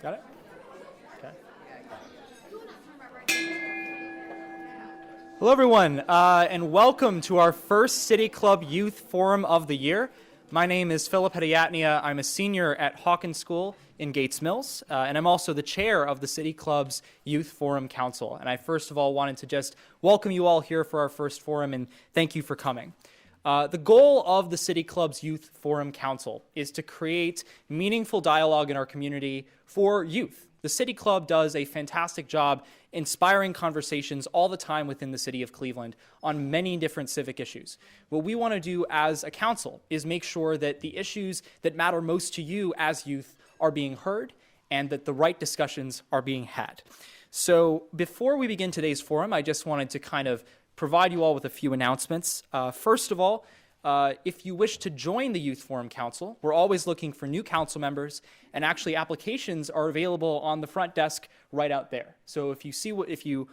Got it? Okay. Hello, everyone, and welcome to our first City Club Youth Forum of the year. My name is Philip Hedayatnia. I'm a senior at Hawkins School in Gates Mills, and I'm also the chair of the City Club's Youth Forum Council. And I first of all wanted to just welcome you all here for our first forum, and thank you for coming. The goal of the City Club's Youth Forum Council is to create meaningful dialogue in our community for youth. The City Club does a fantastic job inspiring conversations all the time within the city of Cleveland on many different civic issues. What we want to do as a council is make sure that the issues that matter most to you as youth are being heard and that the right discussions are being had. So before we begin today's forum, I just wanted to kind of provide you all with a few announcements. First of all, if you wish to join the Youth Forum Council, we're always looking for new council members, and actually applications are available on the front desk right out there. So if you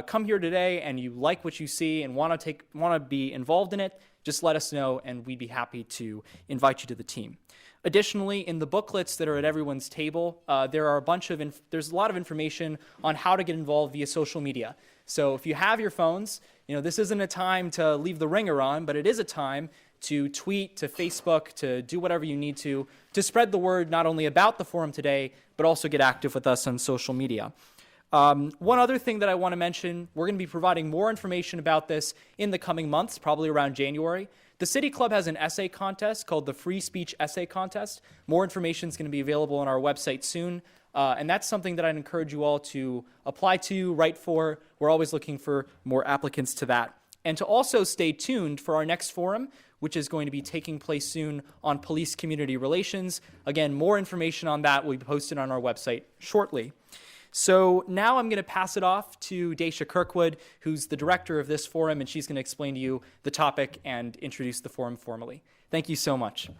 come here today and you like what you see and want to be involved in it, just let us know, and we'd be happy to invite you to the team. Additionally, in the booklets that are at everyone's table, there's a lot of information on how to get involved via social media. So if you have your phones, this isn't a time to leave the ringer on, but it is a time to tweet, to Facebook, to do whatever you need to spread the word not only about the forum today, but also get active with us on social media. One other thing that I want to mention, we're going to be providing more information about this in the coming months, probably around January. The City Club has an essay contest called the Free Speech Essay Contest. More information is going to be available on our website soon. And that's something that I'd encourage you all to apply to, write for. We're always looking for more applicants to that. And to also stay tuned for our next forum, which is going to be taking place soon on police community relations. Again, more information on that will be posted on our website shortly. So now I'm going to pass it off to Daisha Kirkwood, who's the director of this forum, and she's going to explain to you the topic and introduce the forum formally. Thank you so much.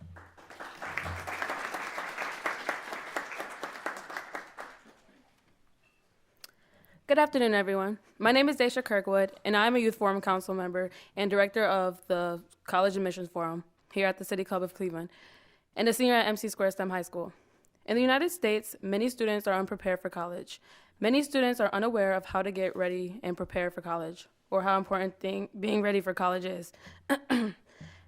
Good afternoon, everyone. My name is Daisha Kirkwood, and I'm a Youth Forum Council member and director of the College Admissions Forum here at the City Club of Cleveland, and a senior at MC Square STEM High School. In the United States, many students are unprepared for college. Many students are unaware of how to get ready and prepare for college, or how important being ready for college is.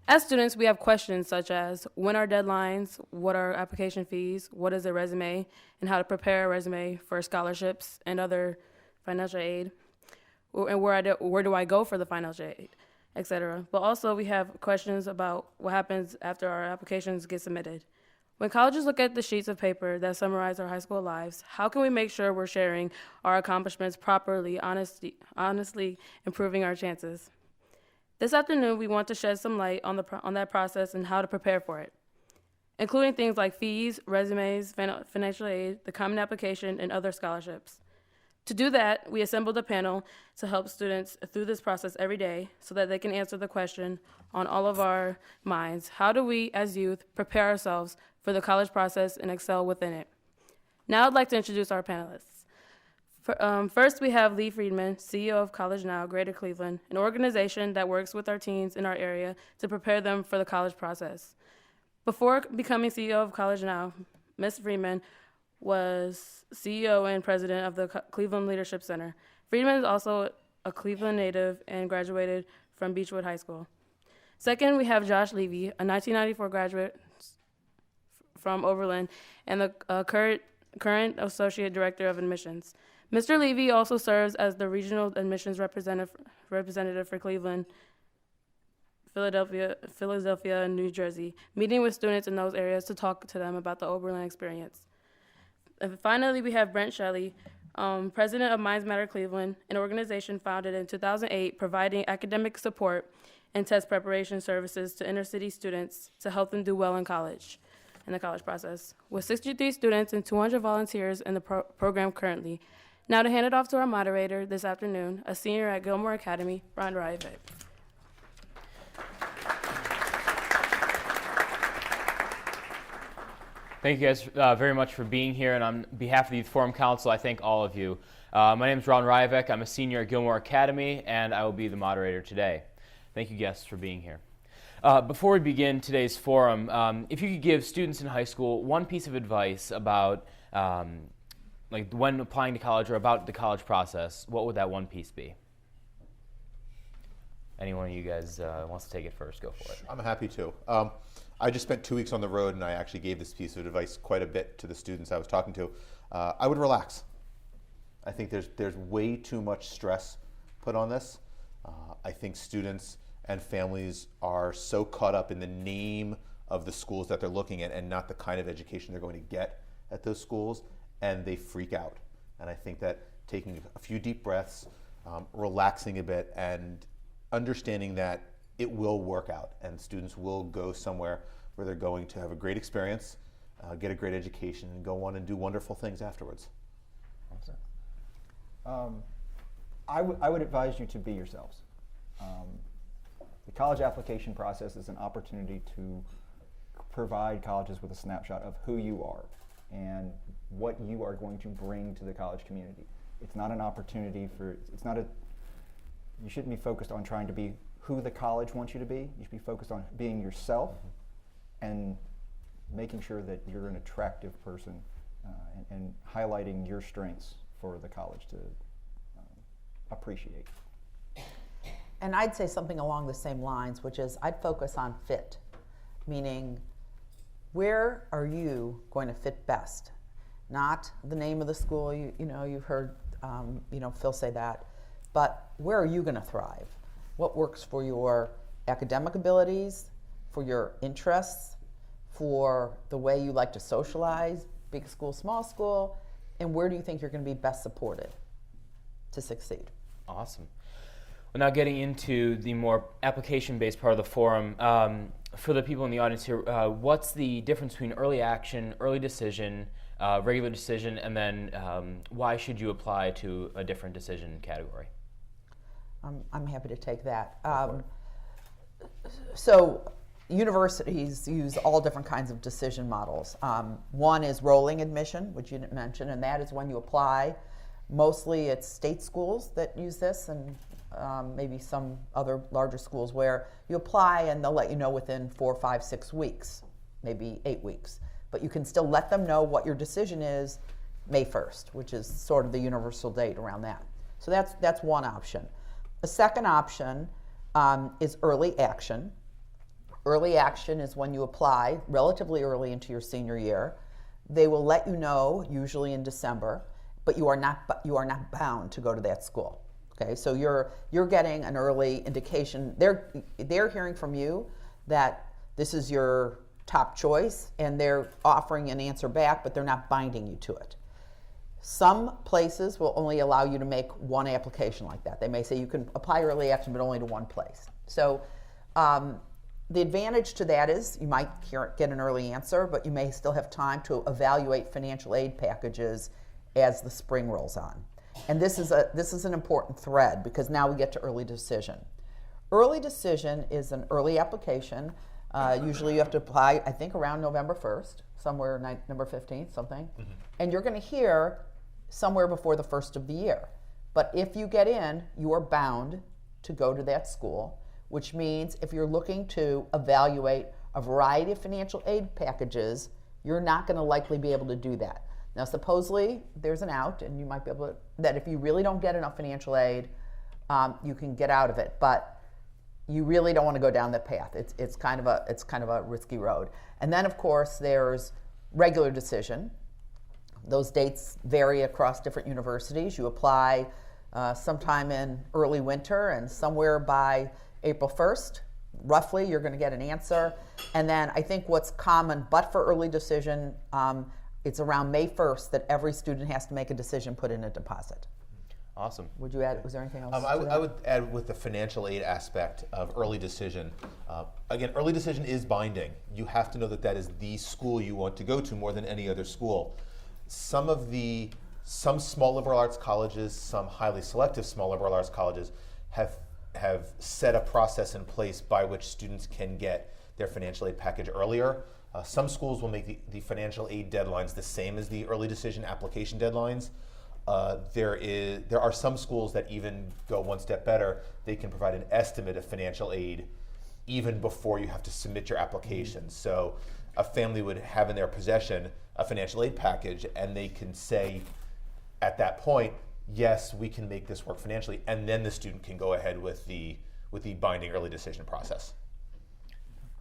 As students, we have questions such as, when are deadlines, what are application fees, what is a resume, and how to prepare a resume for scholarships and other financial aid, and where do I go for the financial aid, etc. But also we have questions about what happens after our applications get submitted. When colleges look at the sheets of paper that summarize our high school lives, how can we make sure we're sharing our accomplishments properly, honestly improving our chances? This afternoon, we want to shed some light on that process and how to prepare for it, including things like fees, resumes, financial aid, the common application, and other scholarships. To do that, we assembled a panel to help students through this process every day so that they can answer the question on all of our minds: how do we, as youth, prepare ourselves for the college process and excel within it? Now I'd like to introduce our panelists. First, we have Lee Friedman, CEO of College Now, Greater Cleveland, an organization that works with our teens in our area to prepare them for the college process. Before becoming CEO of College Now, Ms. Friedman was CEO and president of the Cleveland Leadership Center. Friedman is also a Cleveland native and graduated from Beechwood High School. Second, we have Josh Levy, a 1994 graduate from Oberlin and the current associate director of admissions. Mr. Levy also serves as the regional admissions representative for Cleveland, Philadelphia, and New Jersey, meeting with students in those areas to talk to them about the Oberlin experience. And finally, we have Brent Shelley, president of Minds Matter Cleveland, an organization founded in 2008 providing academic support and test preparation services to inner city students to help them do well in the college process. With 63 students and 200 volunteers in the program currently. Now to hand it off to our moderator this afternoon, a senior at Gilmour Academy, Ron Ryavec. Thank you guys very much for being here, and on behalf of the Youth Forum Council, I thank all of you. My name is Ron Ryavec. I'm a senior at Gilmour Academy, and I will be the moderator today. Thank you, guests, for being here. Before we begin today's forum, if you could give students in high school one piece of advice about like when applying to college or about the college process, what would that one piece be? Anyone of you guys wants to take it first, go for it. I'm happy to. I just spent 2 weeks on the road, and I actually gave this piece of advice quite a bit to the students I was talking to. I would relax. I think there's way too much stress put on this. I think students and families are so caught up in the name of the schools that they're looking at and not the kind of education they're going to get at those schools, and they freak out. And I think that taking a few deep breaths, relaxing a bit, and understanding that it will work out and students will go somewhere where they're going to have a great experience, get a great education, and go on and do wonderful things afterwards. I would advise you to be yourselves. The college application process is an opportunity to provide colleges with a snapshot of who you are and what you are going to bring to the college community. It's not an opportunity for, you shouldn't be focused on trying to be who the college wants you to be. You should be focused on being yourself and making sure that you're an attractive person and highlighting your strengths for the college to appreciate. And I'd say something along the same lines, which is I'd focus on fit, meaning where are you going to fit best? Not the name of the school, you've heard Phil say that, but where are you going to thrive? What works for your academic abilities, for your interests, for the way you like to socialize, big school, small school, and where do you think you're going to be best supported to succeed? Awesome. Well, now getting into the more application-based part of the forum, for the people in the audience here, what's the difference between early action, early decision, regular decision, and then why should you apply to a different decision category? I'm happy to take that. So universities use all different kinds of decision models. One is rolling admission, which you didn't mention, and that is when you apply. Mostly it's state schools that use this, and maybe some other larger schools where you apply and they'll let you know within 4, 5, 6 weeks, maybe 8 weeks. But you can still let them know what your decision is May 1st, which is sort of the universal date around that. So that's one option. A second option is early action. Early action is when you apply relatively early into your senior year. They will let you know, usually in December, but you are not bound to go to that school. Okay, so you're getting an early indication. They're hearing from you that this is your top choice, and they're offering an answer back, but they're not binding you to it. Some places will only allow you to make one application like that. They may say you can apply early action, but only to one place. So the advantage to that is you might get an early answer, but you may still have time to evaluate financial aid packages as the spring rolls on. And this is an important thread because now we get to early decision. Early decision is an early application. Usually you have to apply, I think, around November 1st, somewhere November 15th, something. Mm-hmm. And you're going to hear somewhere before the first of the year. But if you get in, you are bound to go to that school, which means if you're looking to evaluate a variety of financial aid packages, you're not going to likely be able to do that. Now, supposedly, there's an out, and you might be able to, that if you really don't get enough financial aid, you can get out of it. But you really don't want to go down that path. It's kind of a risky road. And then, of course, there's regular decision. Those dates vary across different universities. You apply sometime in early winter, and somewhere by April 1st, roughly, you're going to get an answer. And then I think what's common, but for early decision, it's around May 1st that every student has to make a decision, put in a deposit. Awesome. Would you add, was there anything else? I would add with the financial aid aspect of early decision. Again, early decision is binding. You have to know that that is the school you want to go to more than any other school. Some small liberal arts colleges, some highly selective small liberal arts colleges have set a process in place by which students can get their financial aid package earlier. Some schools will make the financial aid deadlines the same as the early decision application deadlines. There are some schools that even go one step better. They can provide an estimate of financial aid even before you have to submit your application. So a family would have in their possession a financial aid package, and they can say, at that point, yes, we can make this work financially, and then the student can go ahead with the binding early decision process.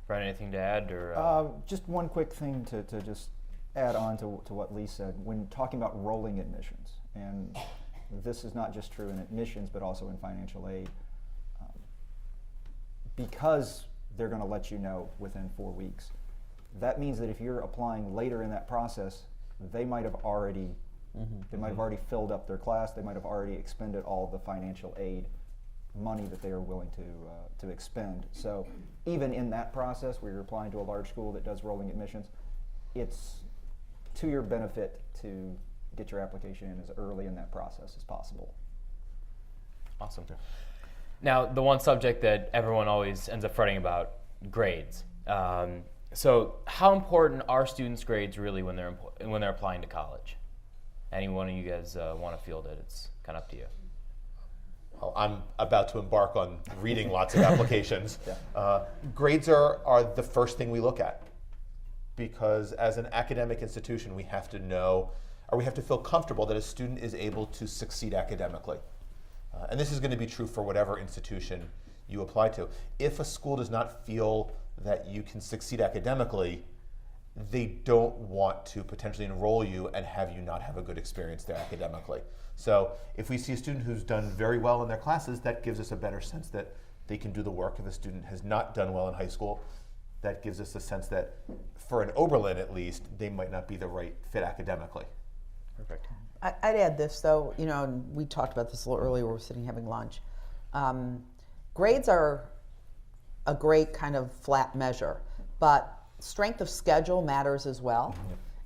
Brent, anything to add? Just one quick thing to just add on to what Lee said. When talking about rolling admissions, and this is not just true in admissions, but also in financial aid, because they're going to let you know within 4 weeks, that means that if you're applying later in that process, they might have already filled up their class. They might have already expended all the financial aid money that they are willing to expend. So even in that process where you're applying to a large school that does rolling admissions, it's to your benefit to get your application in as early in that process as possible. Awesome. Now, the one subject that everyone always ends up fretting about, grades. So how important are students' grades really when they're applying to college? Any one of you guys want to field it? It's kind of up to you. Well, I'm about to embark on reading lots of applications. Grades are the first thing we look at, because as an academic institution, we have to know, or we have to feel comfortable that a student is able to succeed academically. And this is going to be true for whatever institution you apply to. If a school does not feel that you can succeed academically, they don't want to potentially enroll you and have you not have a good experience there academically. So if we see a student who's done very well in their classes, that gives us a better sense that they can do the work. If a student has not done well in high school, that gives us a sense that for an Oberlin at least, they might not be the right fit academically. Perfect. I'd add this, though, and we talked about this a little earlier, we were sitting having lunch. Grades are a great kind of flat measure, but strength of schedule matters as well,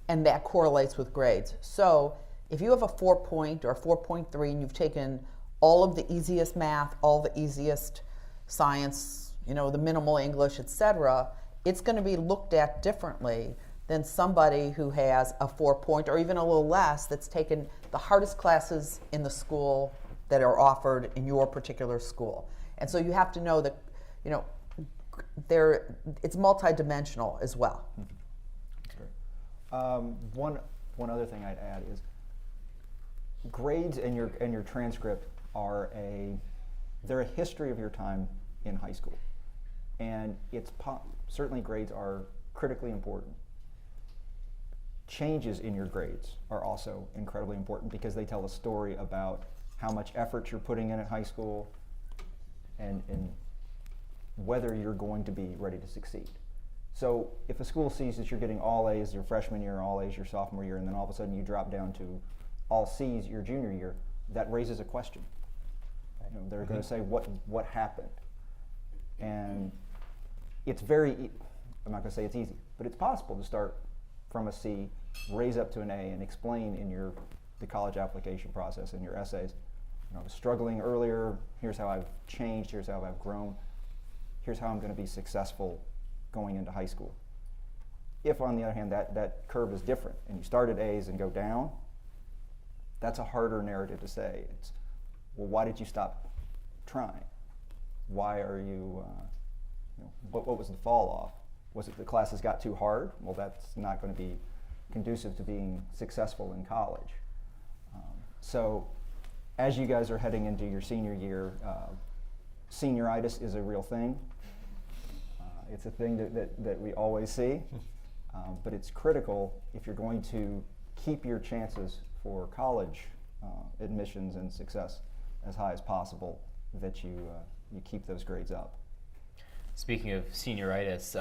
and that correlates with grades. So if you have a 4 or a 4.3 and you've taken all of the easiest math, all the easiest science, the minimal English, etc., it's going to be looked at differently than somebody who has a 4 or even a little less that's taken the hardest classes in the school that are offered in your particular school. And so you have to know that, it's multidimensional as well. One other thing I'd add is grades and your transcript they're a history of your time in high school, and certainly grades are critically important. Changes in your grades are also incredibly important because they tell a story about how much effort you're putting in at high school and whether you're going to be ready to succeed. So if a school sees that you're getting all A's your freshman year, all A's your sophomore year, and then all of a sudden you drop down to all C's your junior year, that raises a question. They're going to say, what happened? And it's I'm not going to say it's easy, but it's possible to start from a C, raise up to an A, and explain in the college application process in your essays, I was struggling earlier, here's how I've changed, here's how I've grown, here's how I'm going to be successful going into high school. If, on the other hand, that curve is different, and you start at A's and go down, that's a harder narrative to say. It's, well, why did you stop trying? Why are you, what was the fall off? Was it the classes got too hard? Well, that's not going to be conducive to being successful in college. So as you guys are heading into your senior year, senioritis is a real thing. It's a thing that we always see, but it's critical if you're going to keep your chances for college admissions and success as high as possible, that you keep those grades up. Speaking of senioritis,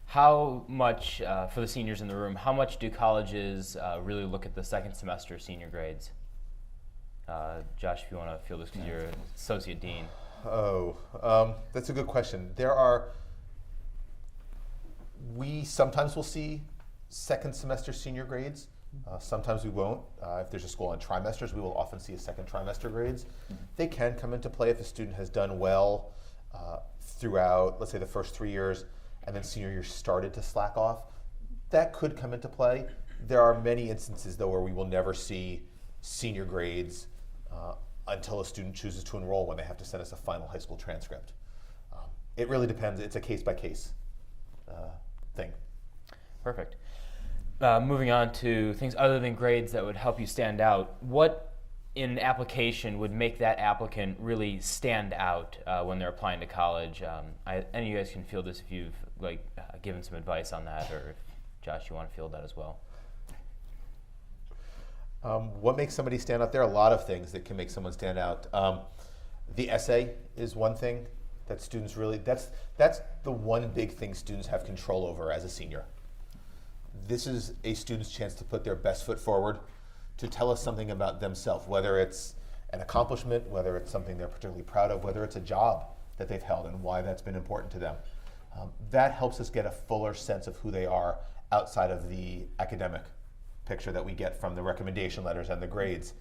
how much, for the seniors in the room, how much do colleges really look at the second semester senior grades? Josh, if you want to field this because you're an associate dean. That's a good question. We sometimes will see second semester senior grades. Sometimes we won't. If there's a school on trimesters, we will often see a second trimester grades. They can come into play if a student has done well throughout, let's say, the first 3 years, and then senior year started to slack off. That could come into play. There are many instances, though, where we will never see senior grades until a student chooses to enroll, when they have to send us a final high school transcript. It really depends. It's a case-by-case thing. Perfect. moving on to things other than grades that would help you stand out, what in an application would make that applicant really stand out when they're applying to college? Any of you guys can field this if you've given some advice on that, or if Josh, you want to field that as well. What makes somebody stand out? There are a lot of things that can make someone stand out. The essay is one thing that students really, that's the one big thing students have control over as a senior. This is a student's chance to put their best foot forward, to tell us something about themselves, whether it's an accomplishment, whether it's something they're particularly proud of, whether it's a job that they've held and why that's been important to them. That helps us get a fuller sense of who they are outside of the academic picture that we get from the recommendation letters and the grades.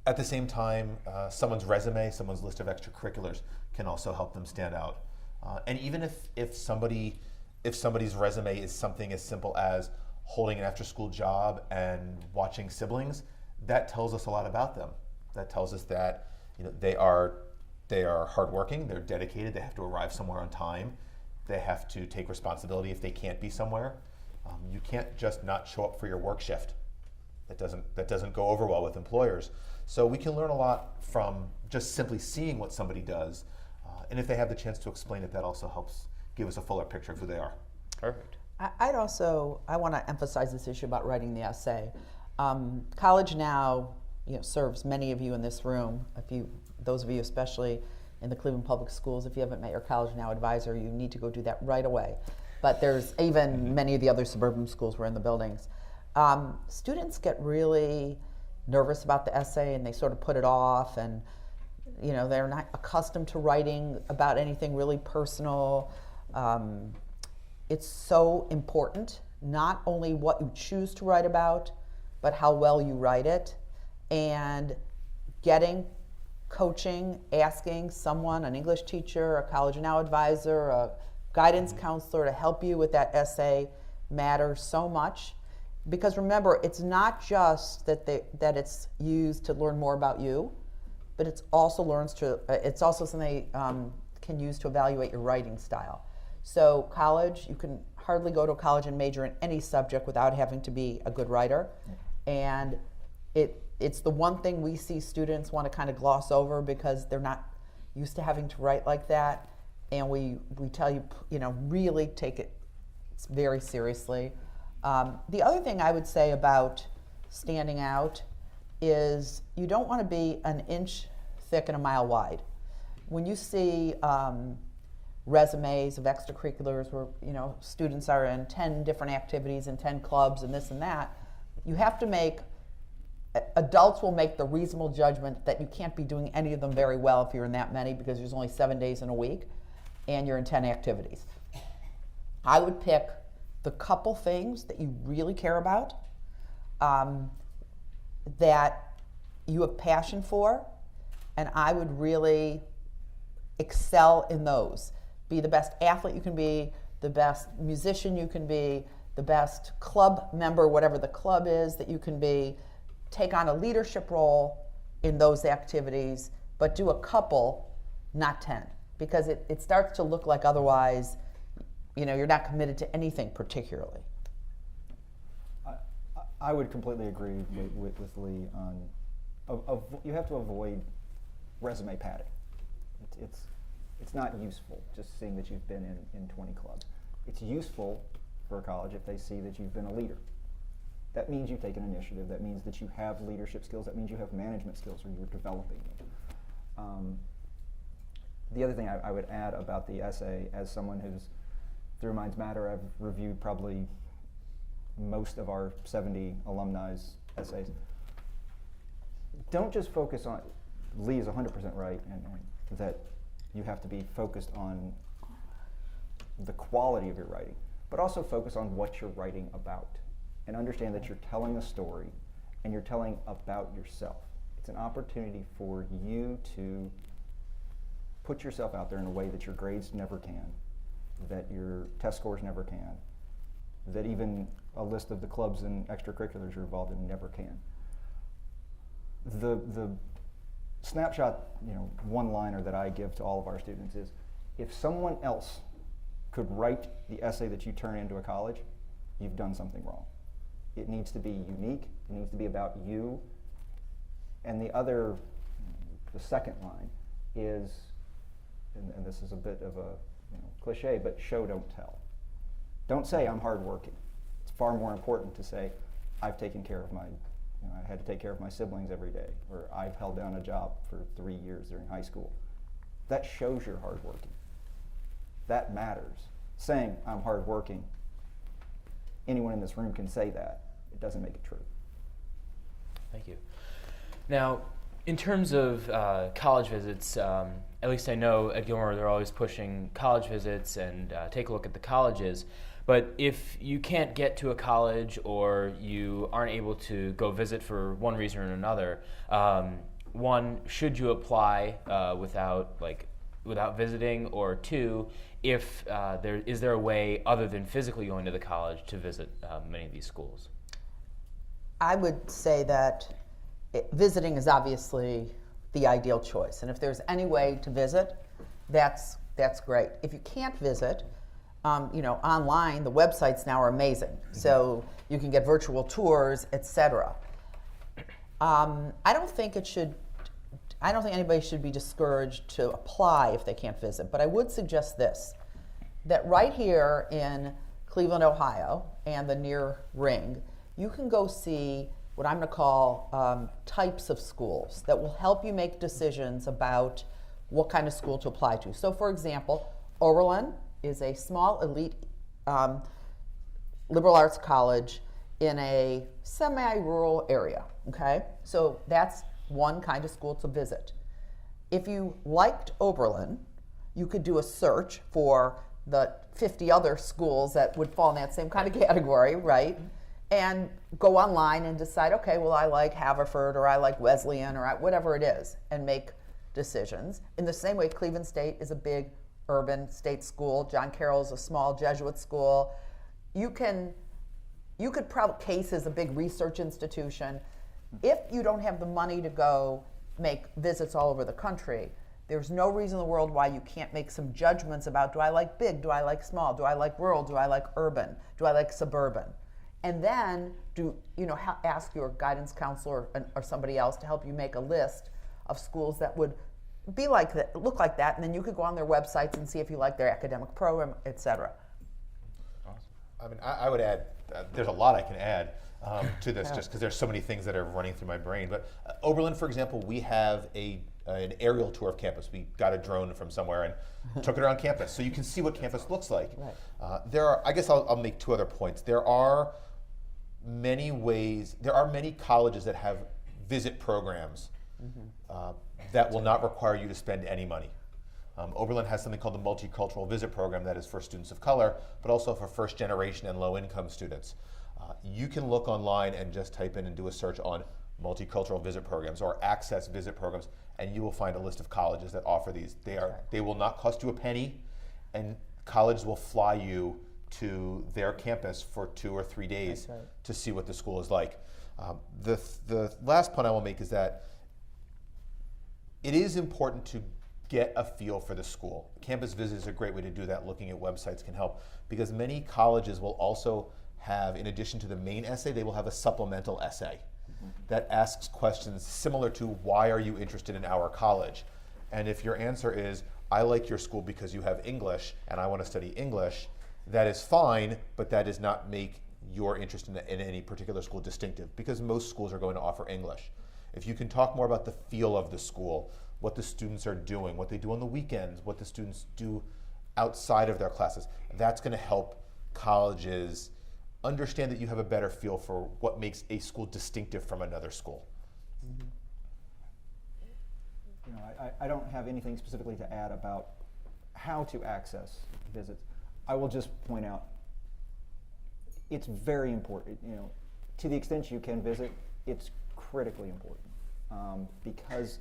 At the same time, someone's resume, someone's list of extracurriculars can also help them stand out. And even if somebody's resume is something as simple as holding an after-school job and watching siblings, that tells us a lot about them. That tells us that they are hardworking, they're dedicated, they have to arrive somewhere on time, they have to take responsibility if they can't be somewhere. You can't just not show up for your work shift. That doesn't go over well with employers. So we can learn a lot from just simply seeing what somebody does, and if they have the chance to explain it, that also helps give us a fuller picture of who they are. Perfect. I want to emphasize this issue about writing the essay. College now, serves many of you in this room. Those of you especially in the Cleveland Public Schools, if you haven't met your College Now advisor, you need to go do that right away. But there's even many of the other suburban schools were in the buildings. Students get really nervous about the essay and they sort of put it off, and they're not accustomed to writing about anything really personal. It's so important, not only what you choose to write about, but how well you write it, and getting coaching, asking someone, an English teacher, a College Now advisor, a guidance counselor to help you with that essay matters so much. Because remember, it's not just that it's used to learn more about you, but it's also something they can use to evaluate your writing style. So college, you can hardly go to college and major in any subject without having to be a good writer. And it's the one thing we see students want to kind of gloss over because they're not used to having to write like that. And we tell you, really take it very seriously. The other thing I would say about standing out is you don't want to be an inch thick and a mile wide. When you see resumes of extracurriculars where students are in 10 different activities and 10 clubs and this and that, you have to adults will make the reasonable judgment that you can't be doing any of them very well if you're in that many, because there's only 7 days in a week and you're in 10 activities. I would pick the couple things that you really care about, that you have passion for, and I would really excel in those. Be the best athlete you can be, the best musician you can be, the best club member, whatever the club is that you can be. Take on a leadership role in those activities, but do a couple, not 10, because it starts to look like otherwise you're not committed to anything particularly. I would completely agree with Lee on you have to avoid resume padding. It's not useful just seeing that you've been in 20 clubs. It's useful for a college if they see that you've been a leader. That means you take an initiative. That means that you have leadership skills. That means you have management skills, or you're developing them. The other thing I would add about the essay, as someone who's through Minds Matter, I've reviewed probably most of our 70 alumni's essays. Don't just focus on, Lee is 100% right, and that you have to be focused on the quality of your writing, but also focus on what you're writing about, and understand that you're telling a story and you're telling about yourself. It's an opportunity for you to put yourself out there in a way that your grades never can, that your test scores never can, that even a list of the clubs and extracurriculars you're involved in never can. The snapshot, one-liner that I give to all of our students is, if someone else could write the essay that you turn into a college, you've done something wrong. It needs to be unique. It needs to be about you. And the second line is, and this is a bit of a cliche, but show, don't tell. Don't say I'm hardworking. It's far more important to say I've taken care of I had to take care of my siblings every day, or I've held down a job for 3 years during high school. That shows you're hardworking. That matters. Saying I'm hardworking, anyone in this room can say that. It doesn't make it true. Thank you. Now, in terms of college visits, at least I know at Gilmour they're always pushing college visits and take a look at the colleges. But if you can't get to a college or you aren't able to go visit for one reason or another, one, should you apply without visiting? Or two, is there a way other than physically going to the college to visit many of these schools? I would say that visiting is obviously the ideal choice, and if there's any way to visit, that's great. If you can't visit, online, the websites now are amazing, so you can get virtual tours, etc. I don't think anybody should be discouraged to apply if they can't visit, but I would suggest this, that right here in Cleveland, Ohio, and the near ring, you can go see what I'm going to call types of schools that will help you make decisions about what kind of school to apply to. So, for example, Oberlin is a small elite liberal arts college in a semi-rural area, okay? So that's one kind of school to visit. If you liked Oberlin, you could do a search for the 50 other schools that would fall in that same kind of category, right? And go online and decide, okay, well, I like Haverford, or I like Wesleyan, or whatever it is, and make decisions. In the same way, Cleveland State is a big urban state school. John Carroll is a small Jesuit school. You could probably, Case is a big research institution. If you don't have the money to go make visits all over the country, there's no reason in the world why you can't make some judgments about, do I like big, do I like small, do I like rural, do I like urban, do I like suburban? And then ask your guidance counselor or somebody else to help you make a list of schools that would be like that, look like that, and then you could go on their websites and see if you like their academic program, etc. Awesome. I mean, I would add, there's a lot I can add to this, just because there's so many things that are running through my brain. But Oberlin, for example, we have an aerial tour of campus. We got a drone from somewhere and took it around campus, so you can see what campus looks like. Right. I guess I'll make two other points. There are many colleges that have visit programs that will not require you to spend any money. Oberlin has something called the Multicultural Visit Program that is for students of color, but also for first generation and low income students. You can look online and just type in and do a search on multicultural visit programs or access visit programs, and you will find a list of colleges that offer these. They will not cost you a penny, and colleges will fly you to their campus for 2 or 3 days to see what the school is like. The last point I will make is that it is important to get a feel for the school. Campus visit is a great way to do that. Looking at websites can help, because many colleges will also have, in addition to the main essay, they will have a supplemental essay that asks questions similar to, why are you interested in our college? And if your answer is, I like your school because you have English and I want to study English, that is fine, but that does not make your interest in any particular school distinctive, because most schools are going to offer English. If you can talk more about the feel of the school, what the students are doing, what they do on the weekends, what the students do outside of their classes, that's going to help colleges understand that you have a better feel for what makes a school distinctive from another school. I don't have anything specifically to add about how to access visits. I will just point out, it's very important. To the extent you can visit, it's critically important, because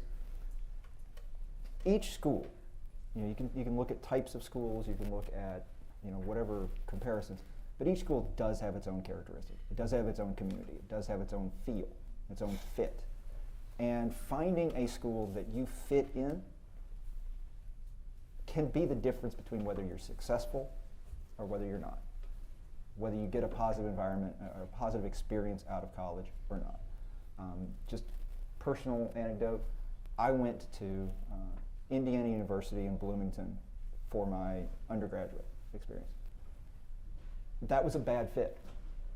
each school, you can look at types of schools, you can look at whatever comparisons, but each school does have its own characteristics. It does have its own community. It does have its own feel, its own fit. And finding a school that you fit in can be the difference between whether you're successful or whether you're not. whether you get a positive environment or a positive experience out of college or not. Just personal anecdote, I went to Indiana University in Bloomington for my undergraduate experience. That was a bad fit.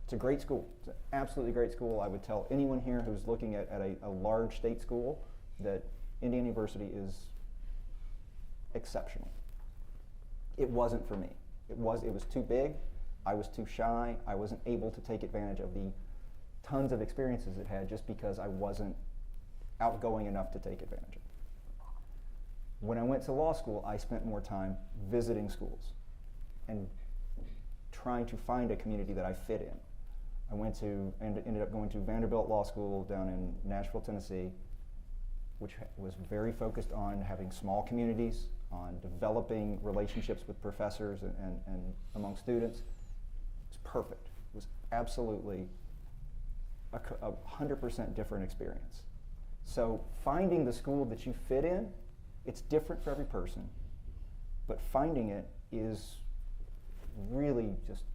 It's a great school. It's an absolutely great school. I would tell anyone here who's looking at a large state school that Indiana University is exceptional. It wasn't for me. It was too big. I was too shy. I wasn't able to take advantage of the tons of experiences it had just because I wasn't outgoing enough to take advantage of it. When I went to law school, I spent more time visiting schools and trying to find a community that I fit in. I ended up going to Vanderbilt Law School down in Nashville, Tennessee, which was very focused on having small communities, on developing relationships with professors and among students. It was perfect. It was absolutely a 100% different experience. So finding the school that you fit in, it's different for every person, but finding it is really just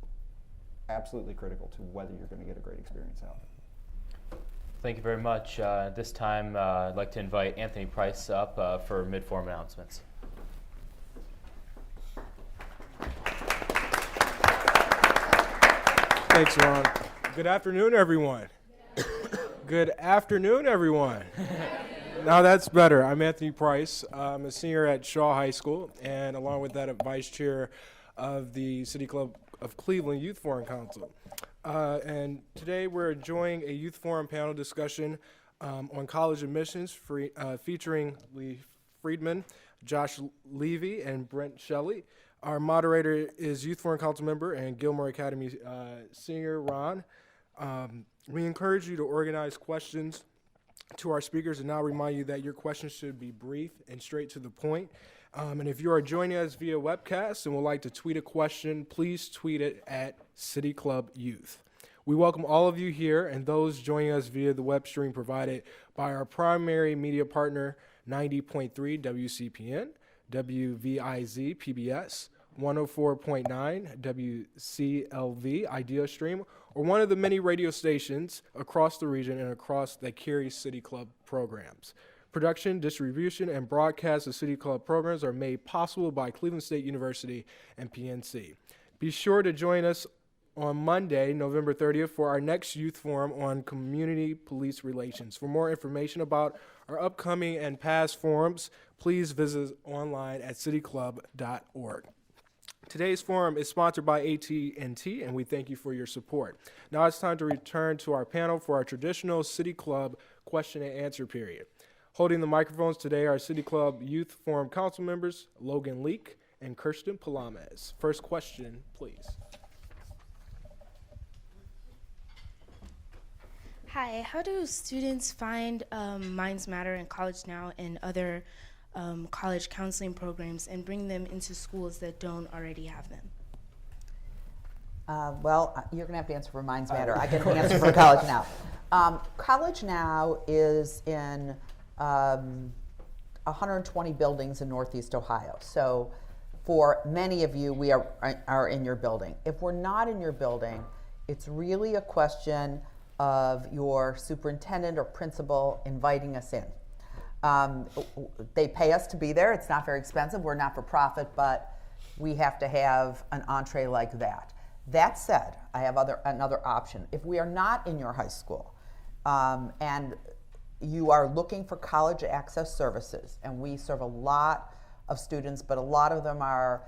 absolutely critical to whether you're going to get a great experience out of it. Thank you very much. This time, I'd like to invite Anthony Price up for mid-form announcements. Thanks, Ron. Good afternoon, everyone. Good afternoon, everyone. Now that's better. I'm Anthony Price. I'm a senior at Shaw High School, and along with that, I'm vice chair of the City Club of Cleveland Youth Forum Council. And today we're enjoying a Youth Forum panel discussion on college admissions featuring Lee Friedman, Josh Levy, and Brent Shelley. Our moderator is Youth Forum Council member and Gilmour Academy senior Ron. We encourage you to organize questions to our speakers and now remind you that your questions should be brief and straight to the point. And if you are joining us via webcast and would like to tweet a question, please tweet it at City Club Youth. We welcome all of you here and those joining us via the web stream provided by our primary media partner, 90.3 WCPN, WVIZ PBS, 104.9 WCLV Idea Stream, or one of the many radio stations across the region and across that carry City Club programs. Production, distribution, and broadcast of City Club programs are made possible by Cleveland State University and PNC. Be sure to join us on Monday, November 30th, for our next Youth Forum on Community Police Relations. For more information about our upcoming and past forums, please visit online at cityclub.org. Today's forum is sponsored by AT&T, and we thank you for your support. Now it's time to return to our panel for our traditional City Club question and answer period. Holding the microphones today are City Club Youth Forum Council members Logan Leak and Kirsten Palames. First question, please. Hi, how do students find Minds Matter in College Now and other college counseling programs and bring them into schools that don't already have them? Well, you're going to have to answer for Minds Matter. I can answer for College Now. College Now is in 120 buildings in Northeast Ohio. So for many of you, we are in your building. If we're not in your building, it's really a question of your superintendent or principal inviting us in. They pay us to be there. It's not very expensive. We're not for profit, but we have to have an entree like that. That said, I have another option. If we are not in your high school and you are looking for college access services, and we serve a lot of students, but a lot of them are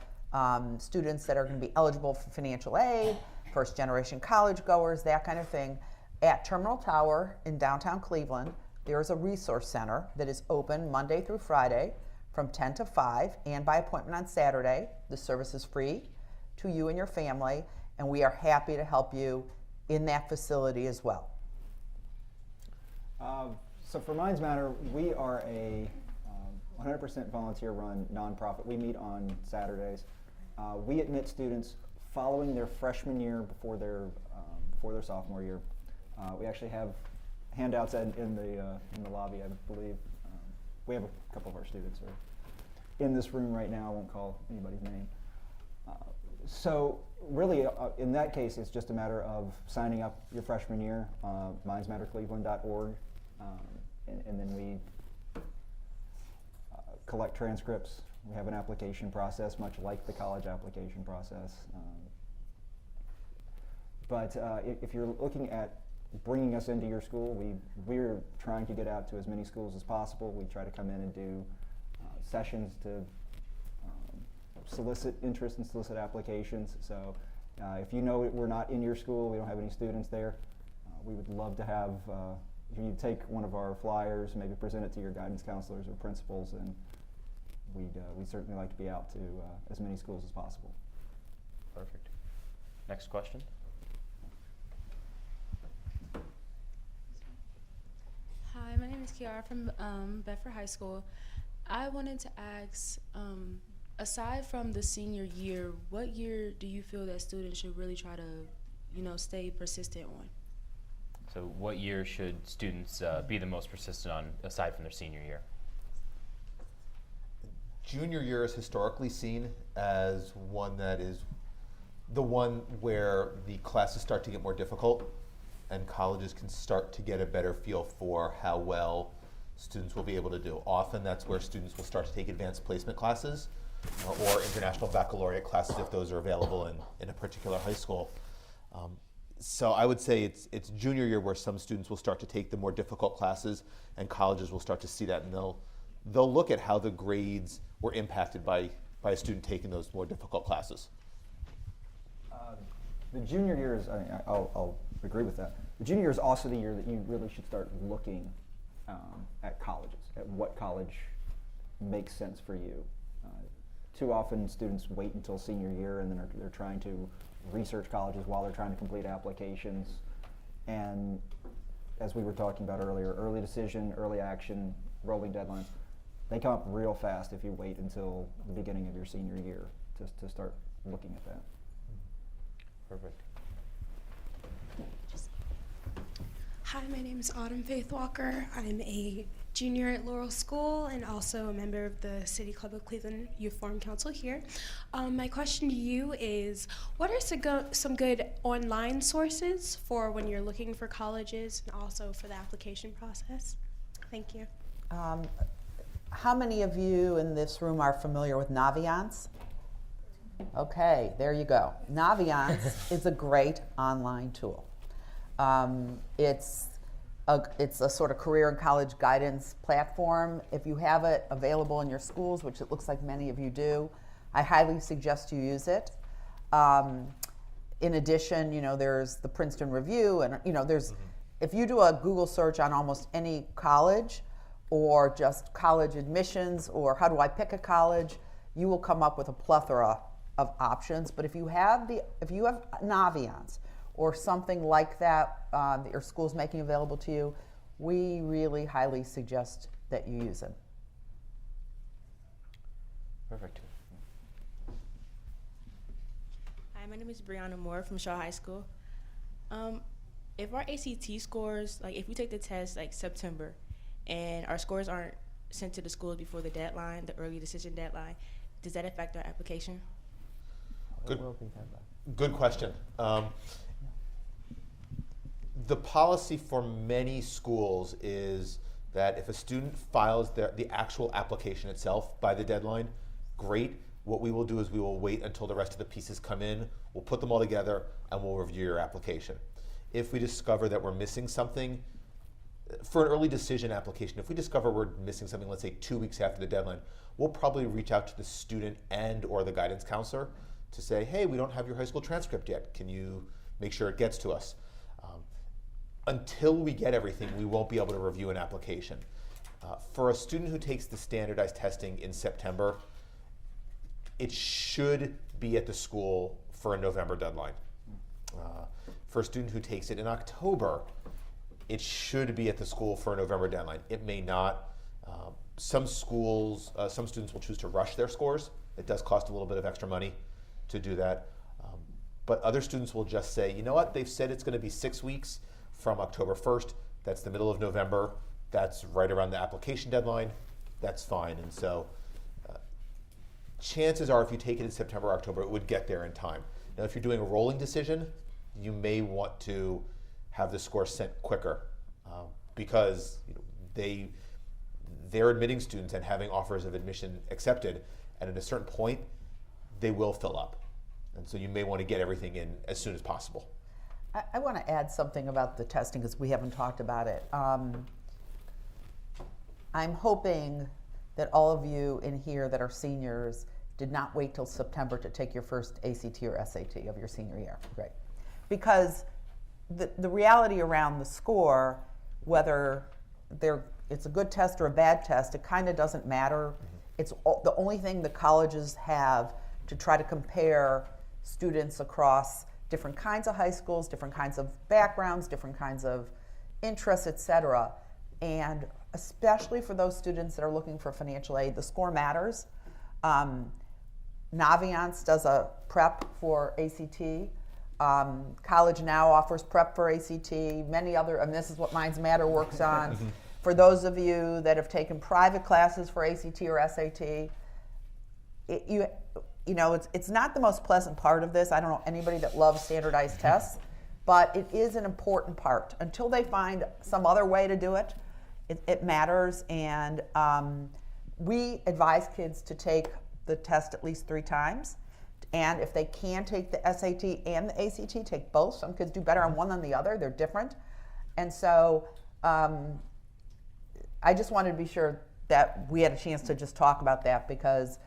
students that are going to be eligible for financial aid, first generation college goers, that kind of thing. At Terminal Tower in downtown Cleveland, there is a resource center that is open Monday through Friday from 10 to 5 and by appointment on Saturday. The service is free to you and your family, and we are happy to help you in that facility as well. So for Minds Matter, we are a 100% volunteer-run nonprofit. We meet on Saturdays. We admit students following their freshman year before their sophomore year. We actually have handouts in the lobby, I believe. We have a couple of our students are in this room right now. I won't call anybody's name. So Really, in that case, it's just a matter of signing up your freshman year, mindsmattercleveland.org, and then we collect transcripts. We have an application process, much like the college application process. But if you're looking at bringing us into your school, we're trying to get out to as many schools as possible. We try to come in and do sessions to solicit interest and solicit applications. So if you know we're not in your school, we don't have any students there, we would love to have, if you take one of our flyers, maybe present it to your guidance counselors or principals, and we'd certainly like to be out to as many schools as possible. Perfect. Next question. Hi, my name is Kiara from Bedford High School. I wanted to ask, aside from the senior year, what year do you feel that students should really try to, stay persistent on? So what year should students be the most persistent on, aside from their senior year? Junior year is historically seen as one that is the one where the classes start to get more difficult and colleges can start to get a better feel for how well students will be able to do. Often that's where students will start to take advanced placement classes or international baccalaureate classes if those are available in a particular high school. So I would say it's junior year where some students will start to take the more difficult classes, and colleges will start to see that, and they'll look at how the grades were impacted by a student taking those more difficult classes. The junior year is, I'll agree with that. The junior year is also the year that you really should start looking at colleges, at what college makes sense for you. Too often students wait until senior year and then they're trying to research colleges while they're trying to complete applications. And as we were talking about earlier, early decision, early action, rolling deadlines, they come up real fast if you wait until the beginning of your senior year to start looking at that. Perfect. Hi, my name is Autumn Faith Walker. I'm a junior at Laurel School and also a member of the City Club of Cleveland Youth Forum Council here. My question to you is, what are some good online sources for when you're looking for colleges and also for the application process? Thank you. How many of you in this room are familiar with Naviance? Okay, there you go. Naviance is a great online tool. It's a sort of career and college guidance platform. If you have it available in your schools, which it looks like many of you do, I highly suggest you use it. In addition, there's the Princeton Review, and there's, if you do a Google search on almost any college, or just college admissions, or how do I pick a college, you will come up with a plethora of options. But if you have Naviance or something like that that your school's making available to you, we really highly suggest that you use it. Perfect. Hi, my name is Brianna Moore from Shaw High School. If our ACT scores, if we take the test September, and our scores aren't sent to the schools before the deadline, the early decision deadline, does that affect our application? Good question. The policy for many schools is that if a student files the actual application itself by the deadline, great. What we will do is we will wait until the rest of the pieces come in, we'll put them all together, and we'll review your application. If we discover that we're missing something, for an early decision application, if we discover we're missing something, let's say 2 weeks after the deadline, we'll probably reach out to the student and or the guidance counselor to say, hey, we don't have your high school transcript yet. Can you make sure it gets to us? Until we get everything, we won't be able to review an application. For a student who takes the standardized testing in September, it should be at the school for a November deadline. For a student who takes it in October, it should be at the school for a November deadline. It may not. Some schools, some students will choose to rush their scores. It does cost a little bit of extra money to do that. But other students will just say, you know what, they've said it's going to be 6 weeks from October 1st. That's the middle of November. That's right around the application deadline. That's fine. And so chances are if you take it in September or October, it would get there in time. Now, if you're doing a rolling decision, you may want to have the score sent quicker because they're admitting students and having offers of admission accepted, and at a certain point, they will fill up. And so you may want to get everything in as soon as possible. I want to add something about the testing because we haven't talked about it. I'm hoping that all of you in here that are seniors did not wait till September to take your first ACT or SAT of your senior year. Right. Because the reality around the score, whether it's a good test or a bad test, it kind of doesn't matter. It's the only thing the colleges have to try to compare students across different kinds of high schools, different kinds of backgrounds, different kinds of interests, etc. And especially for those students that are looking for financial aid, the score matters. Naviance does a prep for ACT. College Now offers prep for ACT. Many other, and this is what Minds Matter works on. For those of you that have taken private classes for ACT or SAT, it's not the most pleasant part of this. I don't know anybody that loves standardized tests, but it is an important part. Until they find some other way to do it, it matters. And we advise kids to take the test at least 3 times. And if they can take the SAT and the ACT, take both. Some kids do better on one than the other. They're different. And so I just wanted to be sure that we had a chance to just talk about that because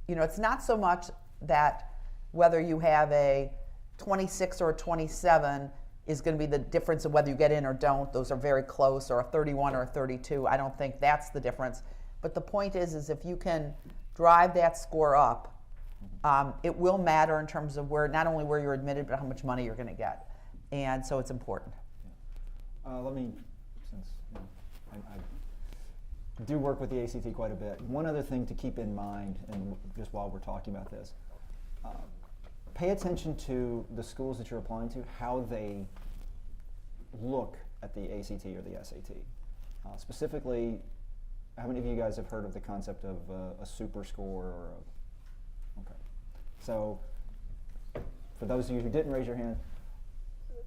it's not so much that whether you have a 26 or a 27 is going to be the difference of whether you get in or don't. Those are very close, or a 31 or a 32. I don't think that's the difference. But the point is if you can drive that score up, it will matter in terms of not only where you're admitted, but how much money you're going to get. And so it's important. Since I do work with the ACT quite a bit, one other thing to keep in mind, and just while we're talking about this, pay attention to the schools that you're applying to, how they look at the ACT or the SAT. Specifically, how many of you guys have heard of the concept of a super score or okay. So, for those of you who didn't raise your hand,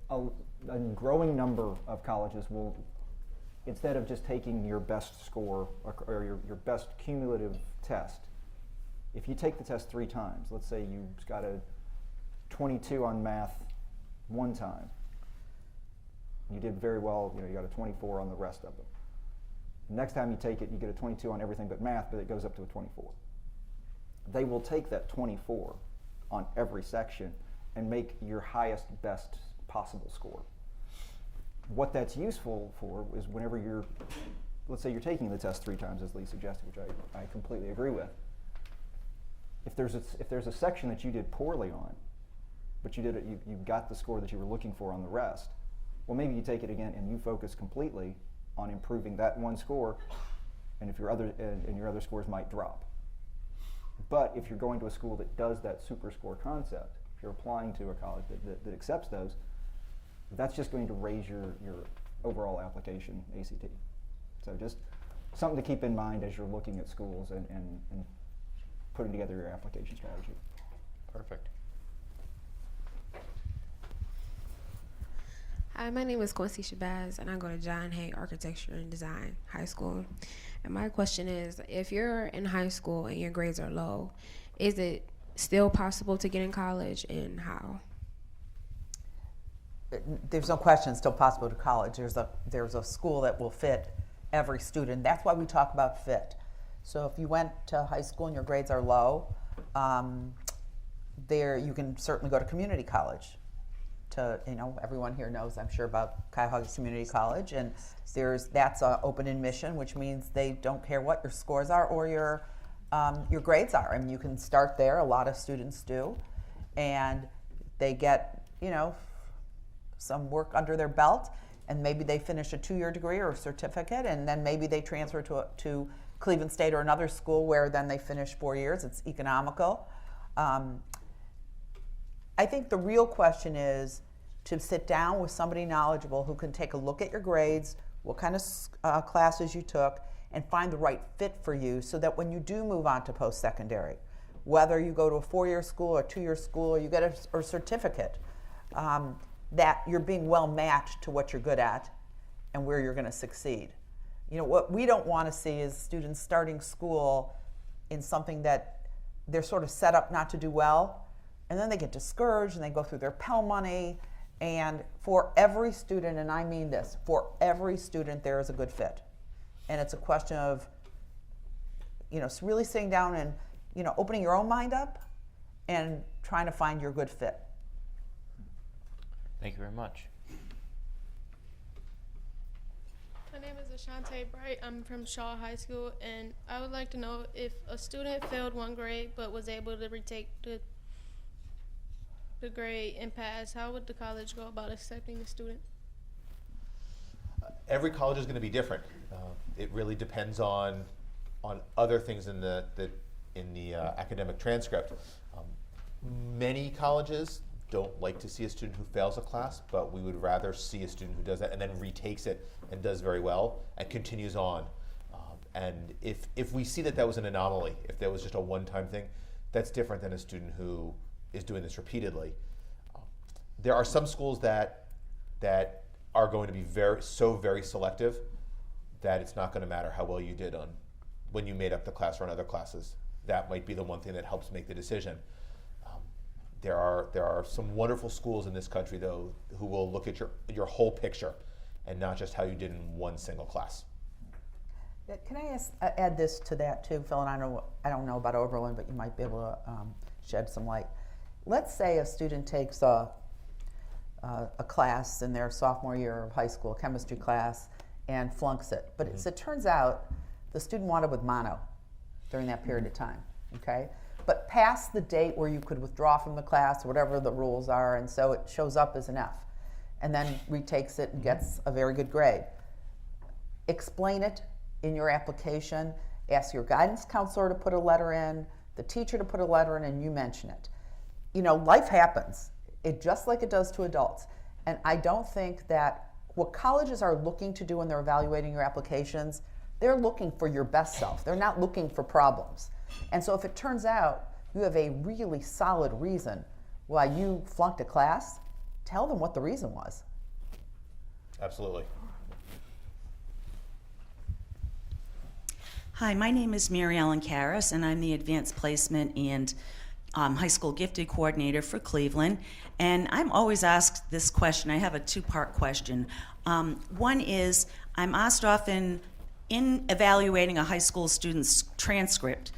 a growing number of colleges will, instead of just taking your best score or your best cumulative test, if you take the test 3 times, let's say you got a 22 on math 1 time, you did very well, you got a 24 on the rest of them. Next time you take it, you get a 22 on everything but math, but it goes up to a 24. They will take that 24 on every section and make your highest, best possible score. What that's useful for is whenever let's say you're taking the test 3 times, as Lee suggested, which I completely agree with. If there's a section that you did poorly on, but you got the score that you were looking for on the rest, well, maybe you take it again and you focus completely on improving that one score, and if your other scores might drop. But if you're going to a school that does that super score concept, if you're applying to a college that accepts those, that's just going to raise your overall application ACT. So just something to keep in mind as you're looking at schools and putting together your application strategy. Perfect. Hi, my name is Quincy Shabazz, and I go to John Hay Architecture and Design High School. And my question is, if you're in high school and your grades are low, is it still possible to get in college, and how? There's no question it's still possible to college. There's a school that will fit every student. That's why we talk about fit. So if you went to high school and your grades are low, you can certainly go to community college. Everyone here knows, I'm sure, about Cuyahoga Community College, and that's open admission, which means they don't care what your scores are or your grades are. I mean, you can start there. A lot of students do, and they get some work under their belt, and maybe they finish a 2-year degree or a certificate, and then maybe they transfer to Cleveland State or another school where then they finish 4 years. It's economical. I think the real question is to sit down with somebody knowledgeable who can take a look at your grades, what kind of classes you took, and find the right fit for you so that when you do move on to post-secondary, whether you go to a 4-year school or 2-year school, or you get a certificate, that you're being well matched to what you're good at and where you're going to succeed. You know, what we don't want to see is students starting school in something that they're sort of set up not to do well, and then they get discouraged and they go through their Pell money. And for every student, and I mean this, for every student there is a good fit. And it's a question of, you know, really sitting down and, you know, opening your own mind up and trying to find your good fit. Thank you very much. My name is Ashante Bright. I'm from Shaw High School, and I would like to know if a student failed one grade but was able to retake the grade and pass, how would the college go about accepting the student? Every college is going to be different. It really depends on other things in the academic transcript. Many colleges don't like to see a student who fails a class, but we would rather see a student who does that and then retakes it and does very well and continues on. And if we see that was an anomaly, if that was just a one-time thing, that's different than a student who is doing this repeatedly. There are some schools that are going to be very selective that it's not going to matter how well you did on when you made up the class or on other classes. That might be the one thing that helps make the decision. There are some wonderful schools in this country, though, who will look at your whole picture and not just how you did in one single class. Can I add this to that too, Phil? And I don't know about Oberlin, but you might be able to shed some light. Let's say a student takes a class in their sophomore year of high school, chemistry class, and flunks it. But as it turns out, the student wound up with mono during that period of time, okay? But past the date where you could withdraw from the class, or whatever the rules are, and so it shows up as an F, and then retakes it and gets a very good grade. Explain it in your application, ask your guidance counselor to put a letter in, the teacher to put a letter in, and you mention it. You know, life happens, just like it does to adults. And I don't think that what colleges are looking to do when they're evaluating your applications, they're looking for your best self. They're not looking for problems. And so if it turns out you have a really solid reason why you flunked a class, tell them what the reason was. Absolutely. Hi, my name is Mary Ellen Karras, and I'm the Advanced Placement and High School Gifted Coordinator for Cleveland. And I'm always asked this question. I have a two-part question. One is, I'm asked often in evaluating a high school student's transcript,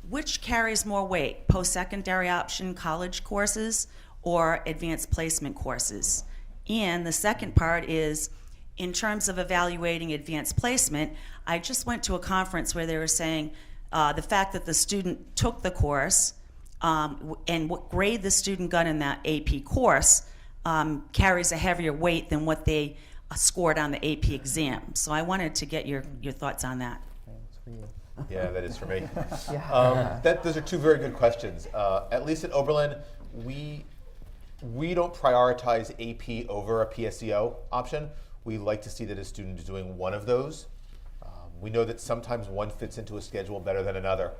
which carries more weight, post-secondary option college courses or advanced placement courses? And the second part is, in terms of evaluating advanced placement, I just went to a conference where they were saying the fact that the student took the course and what grade the student got in that AP course carries a heavier weight than what they scored on the AP exam. So I wanted to get your thoughts on that. Yeah, that is for me. Those are two very good questions. At least at Oberlin, we don't prioritize AP over a PSEO option. We like to see that a student is doing one of those. We know that sometimes one fits into a schedule better than another.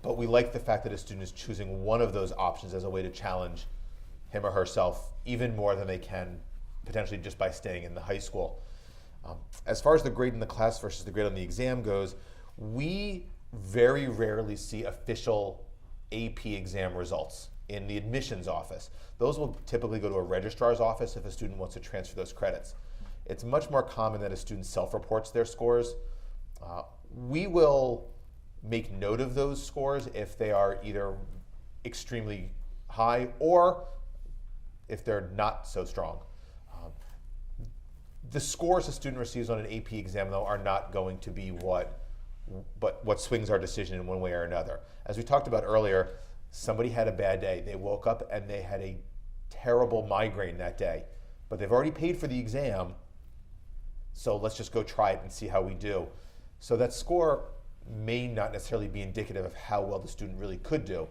But we like the fact that a student is choosing one of those options as a way to challenge him or herself even more than they can potentially just by staying in the high school. As far as the grade in the class versus the grade on the exam goes, we very rarely see official AP exam results in the admissions office. Those will typically go to a registrar's office if a student wants to transfer those credits. It's much more common that a student self-reports their scores. We will make note of those scores if they are either extremely high or if they're not so strong. The scores a student receives on an AP exam, though, are not going to be what swings our decision in one way or another. As we talked about earlier, somebody had a bad day. They woke up and they had a terrible migraine that day, but they've already paid for the exam, so let's just go try it and see how we do. So that score may not necessarily be indicative of how well the student really could do.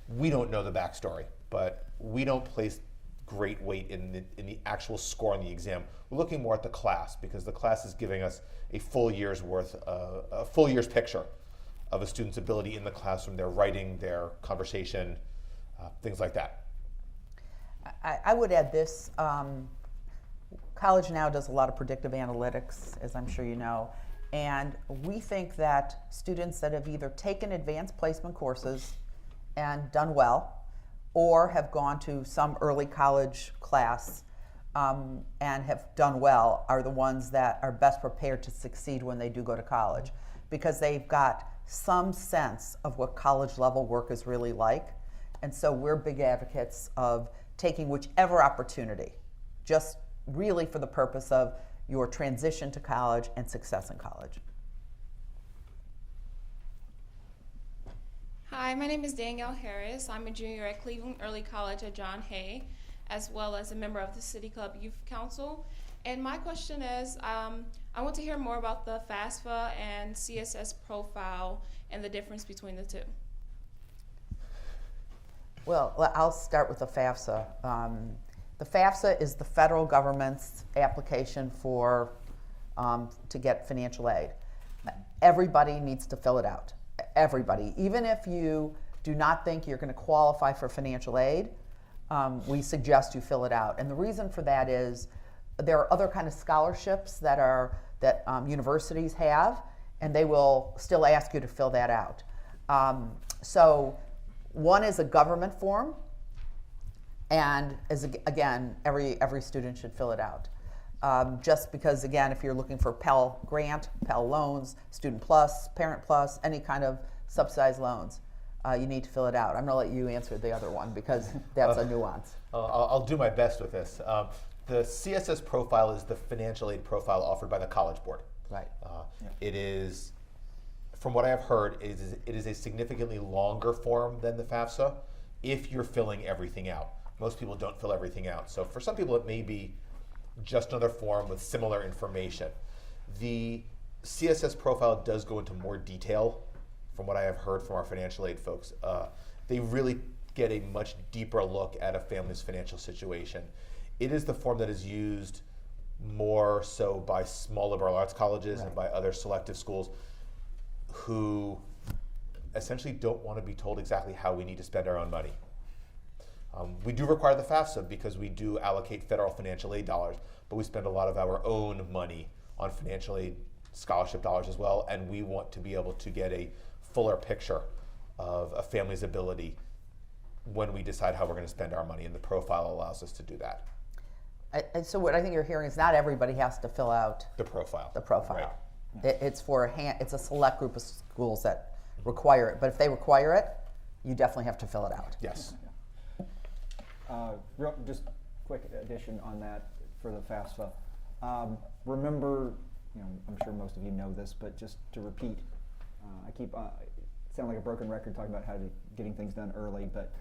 We don't know the backstory, but we don't place great weight in the actual score on the exam. We're looking more at the class because the class is giving us a full year's worth, a full year's picture of a student's ability in the classroom, their writing, their conversation, things like that. I would add this. College Now does a lot of predictive analytics, as I'm sure you know, and we think that students that have either taken advanced placement courses and done well, or have gone to some early college class and have done well are the ones that are best prepared to succeed when they do go to college, because they've got some sense of what college level work is really like. And so we're big advocates of taking whichever opportunity, just really for the purpose of your transition to college and success in college. Hi, my name is Danielle Harris. I'm a junior at Cleveland Early College at John Hay, as well as a member of the City Club Youth Council. And my question is, I want to hear more about the FAFSA and CSS profile and the difference between the two. Well, I'll start with the FAFSA. The FAFSA is the federal government's application for to get financial aid. Everybody needs to fill it out. Everybody, even if you do not think you're going to qualify for financial aid, we suggest you fill it out. And the reason for that is there are other kind of scholarships that universities have, and they will still ask you to fill that out. So one is a government form, and again, every student should fill it out. Just because, again, if you're looking for Pell Grant, Pell Loans, Student Plus, Parent Plus, any kind of subsidized loans, you need to fill it out. I'm going to let you answer the other one because that's a nuance. I'll do my best with this. The CSS profile is the financial aid profile offered by the College Board. Right. It is, from what I have heard, it is a significantly longer form than the FAFSA if you're filling everything out. Most people don't fill everything out. So for some people it may be just another form with similar information. The CSS profile does go into more detail from what I have heard from our financial aid folks. They really get a much deeper look at a family's financial situation. It is the form that is used more so by small liberal arts colleges and by other selective schools who essentially don't want to be told exactly how we need to spend our own money. We do require the FAFSA because we do allocate federal financial aid dollars, but we spend a lot of our own money on financial aid scholarship dollars as well, and we want to be able to get a fuller picture of a family's ability when we decide how we're going to spend our money, and the profile allows us to do that. And so what I think you're hearing is not everybody has to fill out the profile. The profile. Right. It's for it's a select group of schools that require it, but if they require it, you definitely have to fill it out. Yes. Just quick addition on that for the FAFSA. Remember, I'm sure most of you know this, but just to repeat, I keep sound like a broken record talking about getting things done early, but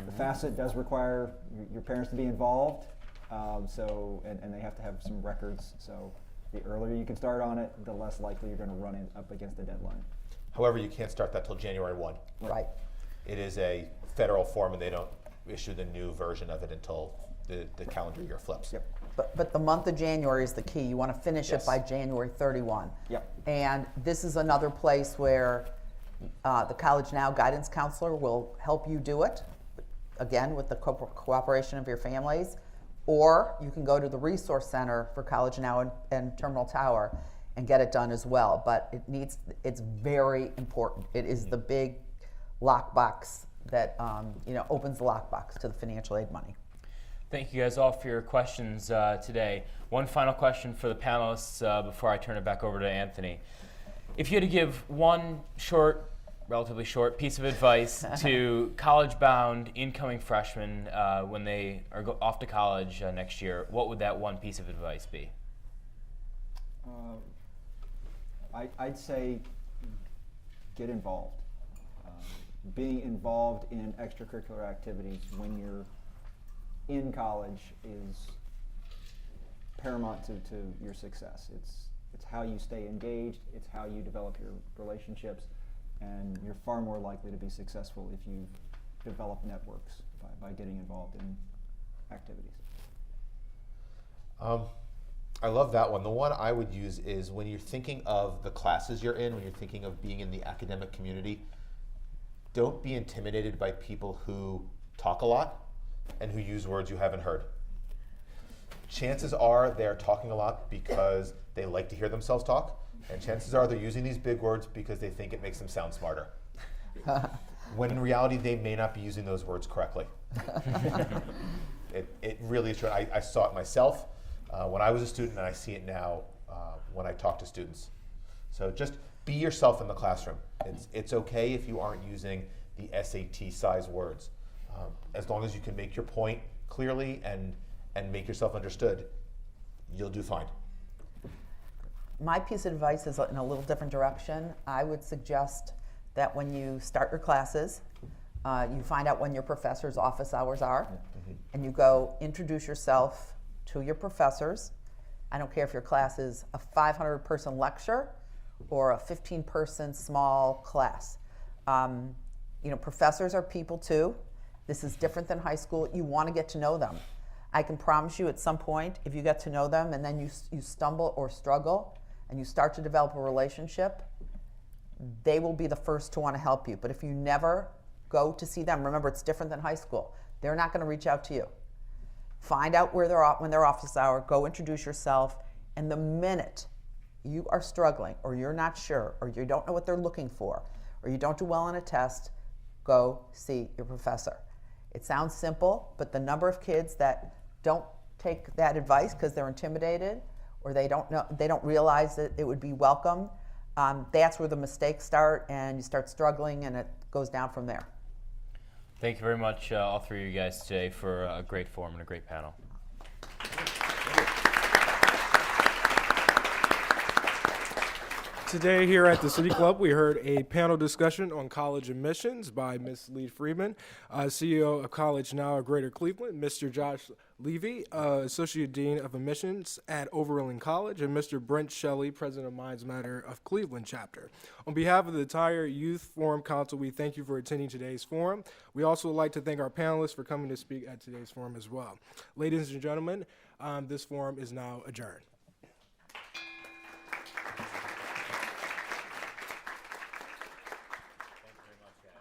the FAFSA does require your parents to be involved, and they have to have some records. So the earlier you can start on it, the less likely you're going to run up against the deadline. However, you can't start that till January 1. Right. It is a federal form, and they don't issue the new version of it until the calendar year flips. Yep. But the month of January is the key. You want to finish it by January 31. Yep. And this is another place where the College Now guidance counselor will help you do it, again, with the cooperation of your families. Or you can go to the Resource Center for College Now and Terminal Tower and get it done as well. But it's very important. It is the big lockbox that opens the lockbox to the financial aid money. Thank you guys all for your questions today. One final question for the panelists before I turn it back over to Anthony. If you had to give one relatively short piece of advice to college-bound incoming freshmen when they are off to college next year, what would that one piece of advice be? I'd say get involved. Being involved in extracurricular activities when you're in college is paramount to your success. It's how you stay engaged, it's how you develop your relationships, and you're far more likely to be successful if you develop networks by getting involved in activities. I love that one. The one I would use is when you're thinking of the classes you're in, when you're thinking of being in the academic community, don't be intimidated by people who talk a lot and who use words you haven't heard. Chances are they're talking a lot because they like to hear themselves talk, and chances are they're using these big words because they think it makes them sound smarter. When in reality, they may not be using those words correctly. It really is true. I saw it myself when I was a student, and I see it now when I talk to students. So just be yourself in the classroom. It's okay if you aren't using the SAT-size words. As long as you can make your point clearly and make yourself understood, you'll do fine. My piece of advice is in a little different direction. I would suggest that when you start your classes, you find out when your professor's office hours are, and you go introduce yourself to your professors. I don't care if your class is a 500-person lecture or a 15-person small class. Professors are people too. This is different than high school. You want to get to know them. I can promise you at some point, if you get to know them and then you stumble or struggle and you start to develop a relationship, they will be the first to want to help you. But if you never go to see them, remember it's different than high school. They're not going to reach out to you. Find out where they're when their office hour, go introduce yourself, and the minute you are struggling or you're not sure or you don't know what they're looking for or you don't do well on a test, go see your professor. It sounds simple, but the number of kids that don't take that advice because they're intimidated or they don't realize that it would be welcome, that's where the mistakes start and you start struggling and it goes down from there. Thank you very much, all three of you guys today, for a great forum and a great panel. Today here at the City Club, we heard a panel discussion on college admissions by Ms. Lee Friedman, CEO of College Now of Greater Cleveland, Mr. Josh Levy, Associate Dean of Admissions at Oberlin College, and Mr. Brent Shelley, President of Minds Matter of Cleveland Chapter. On behalf of the entire Youth Forum Council, we thank you for attending today's forum. We also would like to thank our panelists for coming to speak at today's forum as well. Ladies and gentlemen, this forum is now adjourned.